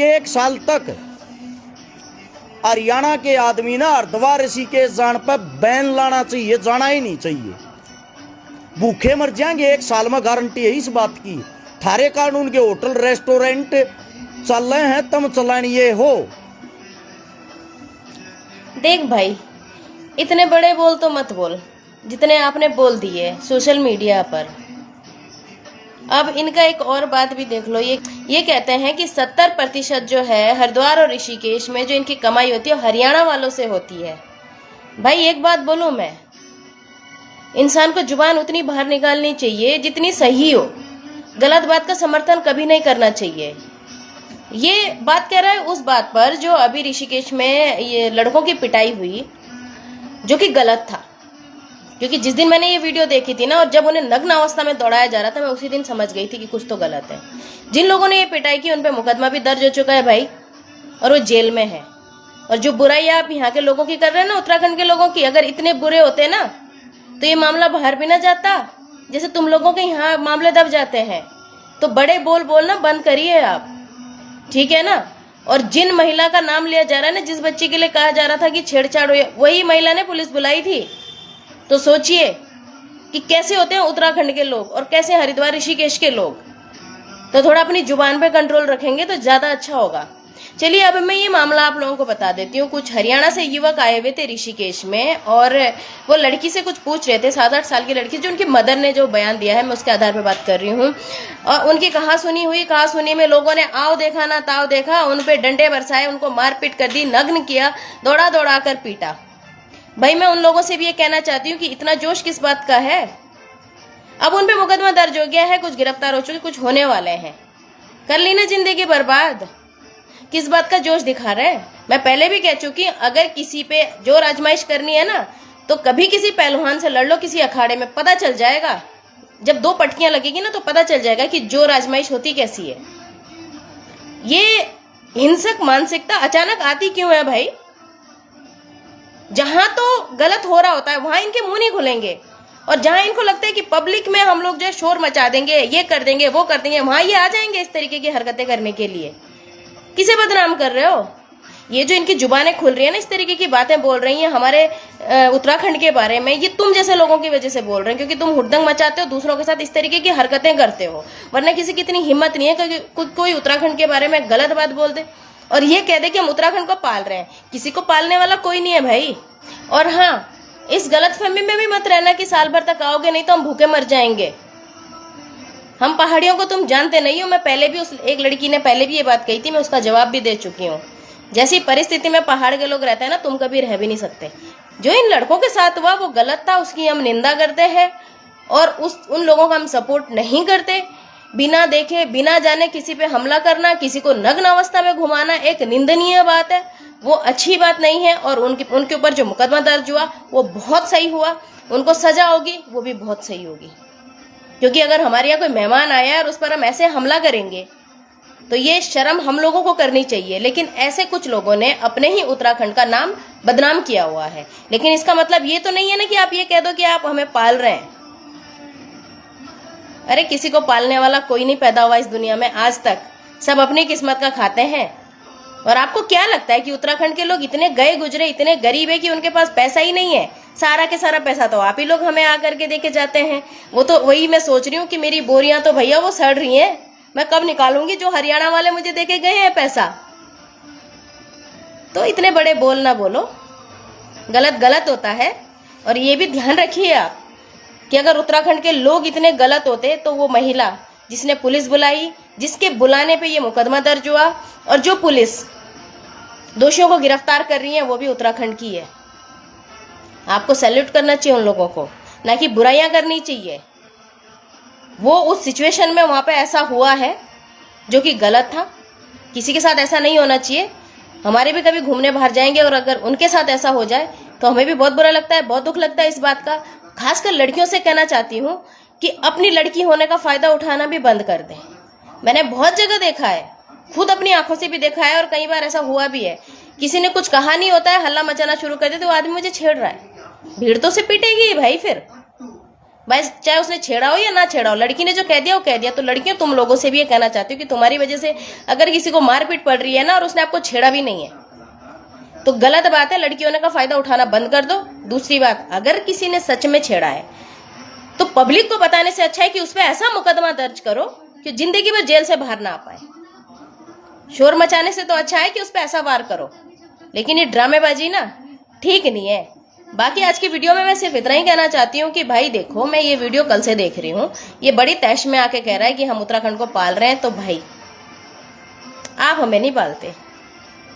1 साल तक हरियाणा के आदमी ना हरिद्वार ऋषिकेश जान पर बैन लाना चाहिए, जाना ही नहीं चाहिए। भूखे मर जाएंगे 1 साल में, गारंटी है इस बात की। थारे कानून के होटल रेस्टोरेंट चल रहे हैं, तुम चलानिए हो। देख भाई, इतने बड़े बोल तो मत बोल जितने आपने बोल दिए सोशल मीडिया पर। अब इनका एक और बात भी देख लो, ये कहते हैं कि 70% जो है हरिद्वार और ऋषिकेश में जो इनकी कमाई होती है वो हरियाणा वालों से होती है। भाई एक बात बोलूं मैं, इंसान को जुबान उतनी बाहर निकालनी चाहिए जितनी सही हो। गलत बात का समर्थन कभी नहीं करना चाहिए। ये बात कह रहा है उस बात पर जो अभी ऋषिकेश में ये लड़कों की पिटाई हुई, जो कि गलत था। क्योंकि जिस दिन मैंने ये वीडियो देखी थी ना, और जब उन्हें नग्न अवस्था में दौड़ाया जा रहा था, मैं उसी दिन समझ गई थी कि कुछ तो गलत है। जिन लोगों ने ये पिटाई की उन पे मुकदमा भी दर्ज हो चुका है भाई, और वो जेल में है। और जो बुराई आप यहाँ के लोगों की कर रहे हैं ना, उत्तराखंड के लोगों की, अगर इतने बुरे होते ना तो ये मामला बाहर भी ना जाता। जैसे तुम लोगों के यहाँ मामले दब जाते हैं, तो बड़े बोल बोलना बंद करिए आप, ठीक है ना। और जिन महिला का नाम लिया जा रहा है ना, जिस बच्ची के लिए कहा जा रहा था कि छेड़छाड़ हुई, वही महिला ने पुलिस बुलाई थी। तो सोचिए कि कैसे होते हैं उत्तराखंड के लोग और कैसे हरिद्वार ऋषिकेश के लोग। तो थोड़ा अपनी जुबान पे कंट्रोल रखेंगे तो ज्यादा अच्छा होगा। चलिए अब मैं ये मामला आप लोगों को बता देती हूँ। कुछ हरियाणा से युवक आए हुए थे ऋषिकेश में, और वो लड़की से कुछ पूछ रहे थे, 7-8 साल की लड़की, जो उनकी मदर ने जो बयान दिया है मैं उसके आधार पर बात कर रही हूँ। और उनकी कहा सुनी में लोगों ने आओ देखा ना ताव देखा, उन पे डंडे बरसाए, उनको मारपीट कर दी, नग्न किया, दौड़ा दौड़ा कर पीटा। भाई मैं उन लोगों से भी ये कहना चाहती हूँ कि इतना जोश किस बात का है। अब उन पे मुकदमा दर्ज हो गया है, कुछ गिरफ्तार हो चुके, कुछ होने वाले हैं। कर ली ना जिंदगी बर्बाद। किस बात का जोश दिखा रहे हैं। मैं पहले भी कह चुकी हूँ, अगर किसी पे जोर आजमाइश करनी है ना, तो कभी किसी पहलवान से लड़ लो किसी अखाड़े में, पता चल जाएगा। जब 2 पटकियां लगेगी ना तो पता चल जाएगा कि जोर आजमाइश होती कैसी है। ये हिंसक मानसिकता अचानक आती क्यों है भाई। जहां तो गलत हो रहा होता है वहां इनके मुंह नहीं खुलेंगे, और जहां इनको लगता है कि पब्लिक में हम लोग जो है शोर मचा देंगे, ये कर देंगे वो कर देंगे, वहां ये आ जाएंगे इस तरीके की हरकतें करने के लिए। किसे बदनाम कर रहे हो। ये जो इनकी जुबानें खुल रही है ना, इस तरीके की बातें बोल रही हैं हमारे उत्तराखंड के बारे में, ये तुम जैसे लोगों की वजह से बोल रहे हैं, क्योंकि तुम हुड़दंग मचाते हो, दूसरों के साथ इस तरीके की हरकतें करते हो। वरना किसी की इतनी हिम्मत नहीं है कि कोई उत्तराखंड के बारे में गलत बात बोल दे और ये कह दे कि हम उत्तराखंड को पाल रहे हैं। किसी को पालने वाला कोई नहीं है भाई। और हाँ, इस गलतफहमी में भी मत रहना कि साल भर तक आओगे नहीं तो हम भूखे मर जाएंगे। हम पहाड़ियों को तुम जानते नहीं हो। मैं पहले भी उस एक लड़की ने पहले भी ये बात कही थी, मैं उसका जवाब भी दे चुकी हूँ। जैसी परिस्थिति में पहाड़ के लोग रहते हैं ना, तुम कभी रह भी नहीं सकते। जो इन लड़कों के साथ हुआ वो गलत था, उसकी हम निंदा करते हैं और उन लोगों का हम सपोर्ट नहीं करते। बिना देखे बिना जाने किसी पे हमला करना, किसी को नग्न अवस्था में घुमाना एक निंदनीय बात है, वो अच्छी बात नहीं है। और उनके ऊपर जो मुकदमा दर्ज हुआ वो बहुत सही हुआ, उनको सजा होगी वो भी बहुत सही होगी। क्योंकि अगर हमारे यहाँ कोई मेहमान आया है और उस पर हम ऐसे हमला करेंगे तो ये शर्म हम लोगों को करनी चाहिए। लेकिन ऐसे कुछ लोगों ने अपने ही उत्तराखंड का नाम बदनाम किया हुआ है। लेकिन इसका मतलब ये तो नहीं है ना कि आप ये कह दो कि आप हमें पाल रहे हैं। अरे किसी को पालने वाला कोई नहीं पैदा हुआ इस दुनिया में आज तक, सब अपनी किस्मत का खाते हैं। और आपको क्या लगता है कि उत्तराखंड के लोग इतने गए गुजरे, इतने गरीब है कि उनके पास पैसा ही नहीं है? सारा के सारा पैसा तो आप ही लोग हमें आकर के देके जाते हैं। वो तो वही मैं सोच रही हूँ कि मेरी बोरियां तो भैया वो सड़ रही हैं, मैं कब निकालूंगी जो हरियाणा वाले मुझे देके गए हैं पैसा। तो इतने बड़े बोल ना बोलो, गलत गलत होता है। और ये भी ध्यान रखिए आप कि अगर उत्तराखंड के लोग इतने गलत होते तो वो महिला जिसने पुलिस बुलाई, जिसके बुलाने पे ये मुकदमा दर्ज हुआ, और जो पुलिस दोषियों को गिरफ्तार कर रही है वो भी उत्तराखंड की है। आपको सैल्यूट करना चाहिए उन लोगों को, ना कि बुराइयां करनी चाहिए। वो उस सिचुएशन में वहां पे ऐसा हुआ है जो कि गलत था। किसी के साथ ऐसा नहीं होना चाहिए। हमारे भी कभी घूमने बाहर जाएंगे और अगर उनके साथ ऐसा हो जाए तो हमें भी बहुत बुरा लगता है, बहुत दुख लगता है इस बात का। खासकर लड़कियों से कहना चाहती हूँ कि अपनी लड़की होने का फायदा उठाना भी बंद कर दें। मैंने बहुत जगह देखा है, खुद अपनी आंखों से भी देखा है, और कई बार ऐसा हुआ भी है। किसी ने कुछ कहा नहीं होता है, हल्ला मचाना शुरू कर दे तो आदमी मुझे छेड़ रहा है। भीड़ तो से पिटेगी भाई, फिर भाई चाहे उसने छेड़ा हो या ना छेड़ा हो, लड़की ने जो कह दिया वो कह दिया। तो लड़कियों, तुम लोगों से भी ये कहना चाहती हूँ कि तुम्हारी वजह से अगर किसी को मारपीट पड़ रही है ना और उसने आपको छेड़ा भी नहीं है तो गलत बात है, लड़कियों ने का फायदा उठाना बंद कर दो। दूसरी बात, अगर किसी ने सच में छेड़ा है तो पब्लिक को बताने से अच्छा है कि उस पर ऐसा मुकदमा दर्ज करो कि जिंदगी भर जेल से बाहर ना आ पाए। शोर मचाने से तो अच्छा है कि उस पर ऐसा वार करो, लेकिन ये ड्रामेबाजी ना ठीक नहीं है। बाकी आज की वीडियो में मैं सिर्फ इतना ही कहना चाहती हूँ कि भाई देखो, मैं ये वीडियो कल से देख रही हूँ, ये बड़ी तैश में आके कह रहा है कि हम उत्तराखंड को पाल रहे हैं। तो भाई आप हमें नहीं पालते,